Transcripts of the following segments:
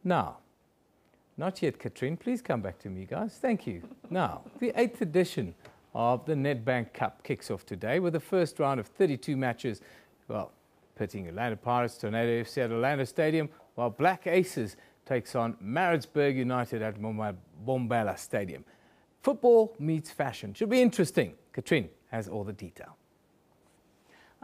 Now, not yet, Katrine. Please come back to me, guys. Thank you. Now, the 8th edition of the Nedbank Cup kicks off today with the first round of 32 matches. Well, pitting Orlando Pirates, Tornado FC at Orlando Stadium, while Black Aces takes on Maritzburg United at Bombala Stadium. Football meets fashion. Should be interesting. Katrine has all the detail.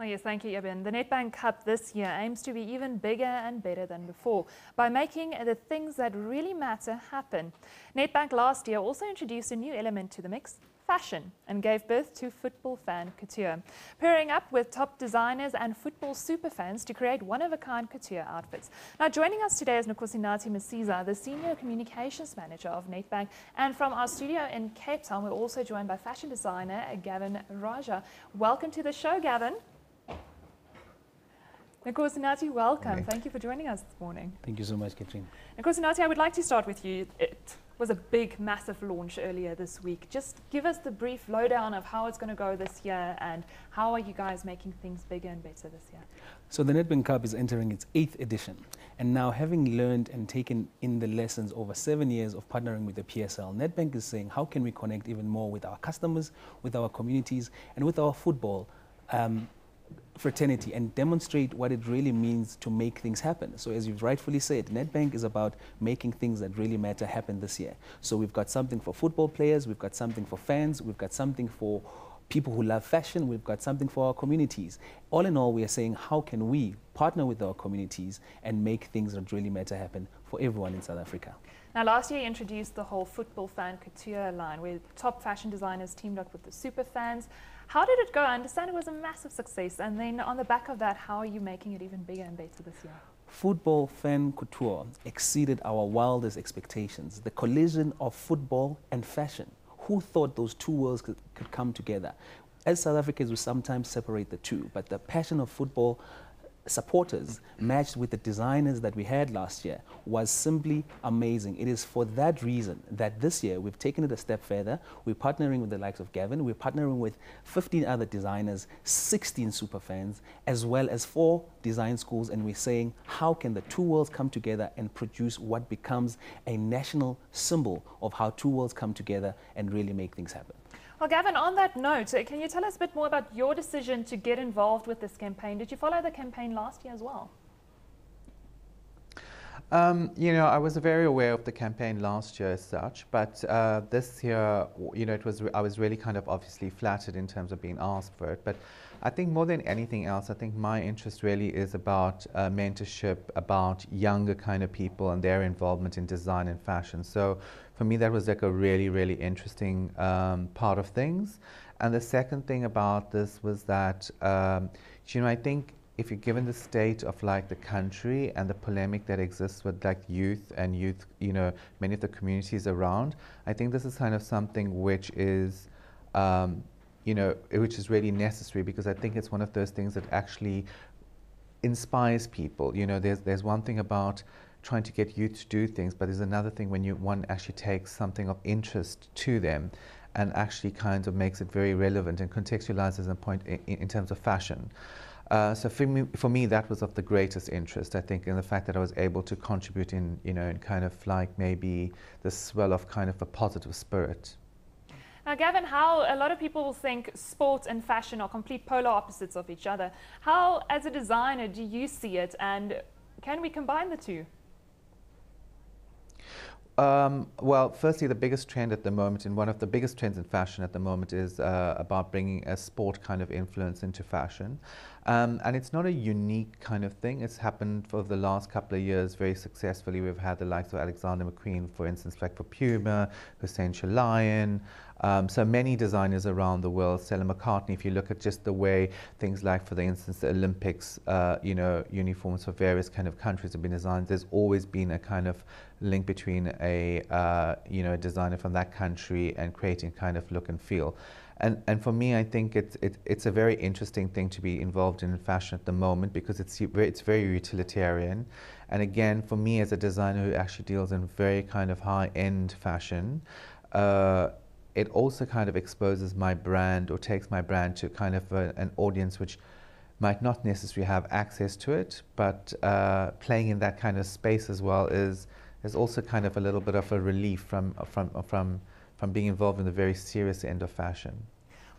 Oh yes, thank you, Eben. The Nedbank Cup this year aims to be even bigger and better than before by making the things that really matter happen. Nedbank last year also introduced a new element to the mix, fashion, and gave birth to Football Fan Couture, pairing up with top designers and football superfans to create one-of-a-kind couture outfits. Now, joining us today is Nkosinathi Msiza, the Senior Communications Manager of Nedbank, and from our studio in Cape Town, we're also joined by fashion designer Gavin Rajah. Welcome to the show, Gavin. Nkosinathi, welcome. Okay. Thank you for joining us this morning. Thank you so much, Katrine. Nkosinathi, I would like to start with you. It was a big, massive launch earlier this week. Just give us the brief lowdown of how it's going to go this year and how are you guys making things bigger and better this year? So the Nedbank Cup is entering its 8th edition. And now, having learned and taken in the lessons over 7 years of partnering with the PSL, Nedbank is saying, how can we connect even more with our customers, with our communities, and with our football fraternity and demonstrate what it really means to make things happen. So as you've rightfully said, Nedbank is about making things that really matter happen this year. So we've got something for football players, we've got something for fans, we've got something for people who love fashion, we've got something for our communities. All in all, we are saying, how can we partner with our communities and make things that really matter happen for everyone in South Africa? Now, last year you introduced the whole Football Fan Couture line, where top fashion designers teamed up with the super fans. How did it go? I understand it was a massive success. And then on the back of that, how are you making it even bigger and better this year? Football Fan Couture exceeded our wildest expectations. The collision of football and fashion. Who thought those two worlds could come together? As South Africans, we sometimes separate the two, but the passion of football supporters matched with the designers that we had last year was simply amazing. It is for that reason that this year we've taken it a step further. We're partnering with the likes of Gavin. We're partnering with 15 other designers, 16 superfans, as well as 4 design schools, and we're saying, how can the two worlds come together and produce what becomes a national symbol of how two worlds come together and really make things happen? Well, Gavin, on that note, can you tell us a bit more about your decision to get involved with this campaign? Did you follow the campaign last year as well? You know, I was very aware of the campaign last year as such, but this year, you know, I was really kind of obviously flattered in terms of being asked for it. But I think more than anything else, I think my interest really is about mentorship, about younger kind of people and their involvement in design and fashion. So for me, that was like a really, really interesting part of things. And the second thing about this was that, you know, I think if you're given the state of like the country and the polemic that exists with like youth, you know, many of the communities around, I think this is kind of something which is, you know, which is really necessary, because I think it's one of those things that actually inspires people. You know, there's one thing about trying to get youth to do things, but there's another thing when one actually takes something of interest to them and actually kind of makes it very relevant and contextualizes a point in terms of fashion. So for me, that was of the greatest interest, I think, in the fact that I was able to contribute in, you know, in kind of like maybe the swell of kind of a positive spirit. Now, Gavin, how a lot of people will think sport and fashion are complete polar opposites of each other. How, as a designer, do you see it, and can we combine the two? Well, firstly, the biggest trend at the moment, and one of the biggest trends in fashion at the moment, is about bringing a sport kind of influence into fashion. And it's not a unique kind of thing. It's happened for the last couple of years very successfully. We've had the likes of Alexander McQueen, for instance, like for Puma, Hussein Chalayan, so many designers around the world, Stella McCartney. If you look at just the way things like, for instance, the Olympics, you know, uniforms for various kind of countries have been designed, there's always been a kind of link between a, you know, a designer from that country and creating kind of look and feel. And for me, I think it's a very interesting thing to be involved in fashion at the moment, because it's very utilitarian. And again, for me as a designer who actually deals in very kind of high-end fashion, it also kind of exposes my brand, or takes my brand to kind of an audience which might not necessarily have access to it, but playing in that kind of space as well is there's also kind of a little bit of a relief from being involved in the very serious end of fashion.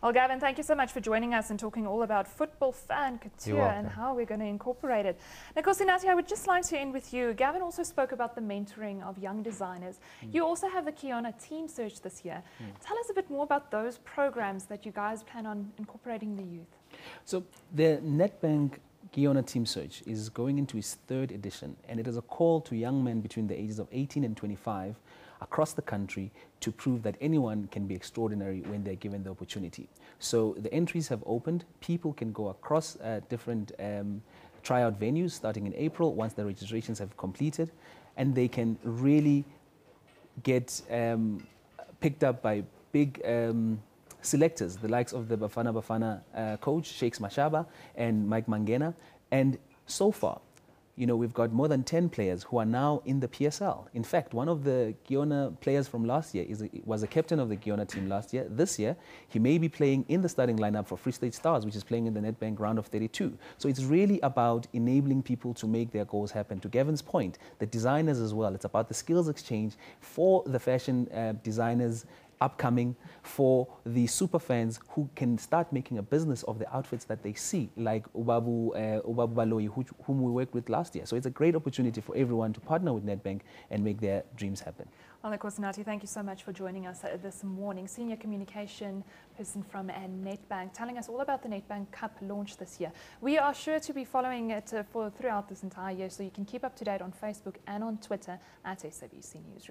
Well, Gavin, thank you so much for joining us and talking all about football fan couture and how we're going to incorporate it. Nkosinathi, I would just like to end with you. Gavin also spoke about the mentoring of young designers. You also have the Kiona Team Search this year. Tell us a bit more about those programs that you guys plan on incorporating the youth. So the Nedbank Kiona Team Search is going into its 3rd edition, and it is a call to young men between the ages of 18 and 25 across the country to prove that anyone can be extraordinary when they're given the opportunity. So the entries have opened. People can go across different tryout venues starting in April once the registrations have completed, and they can really get picked up by big selectors, the likes of the Bafana coach, Shakes Mashaba and Mike Mangena. And so far, you know, we've got more than 10 players who are now in the PSL. In fact, one of the Kiona players from last year was a captain of the Kiona team last year. This year, he may be playing in the starting lineup for Free State Stars, which is playing in the Nedbank round of 32. So it's really about enabling people to make their goals happen. To Gavin's point, the designers as well, it's about the skills exchange for the fashion designers upcoming, for the super fans who can start making a business of the outfits that they see, like Ubabu Baloyi, whom we worked with last year. So it's a great opportunity for everyone to partner with Nedbank and make their dreams happen. Well, Nkosinathi, thank you so much for joining us this morning. Senior communication person from Nedbank, telling us all about the Nedbank Cup launch this year. We are sure to be following it throughout this entire year, so you can keep up to date on Facebook and on Twitter at SABC Newsroom.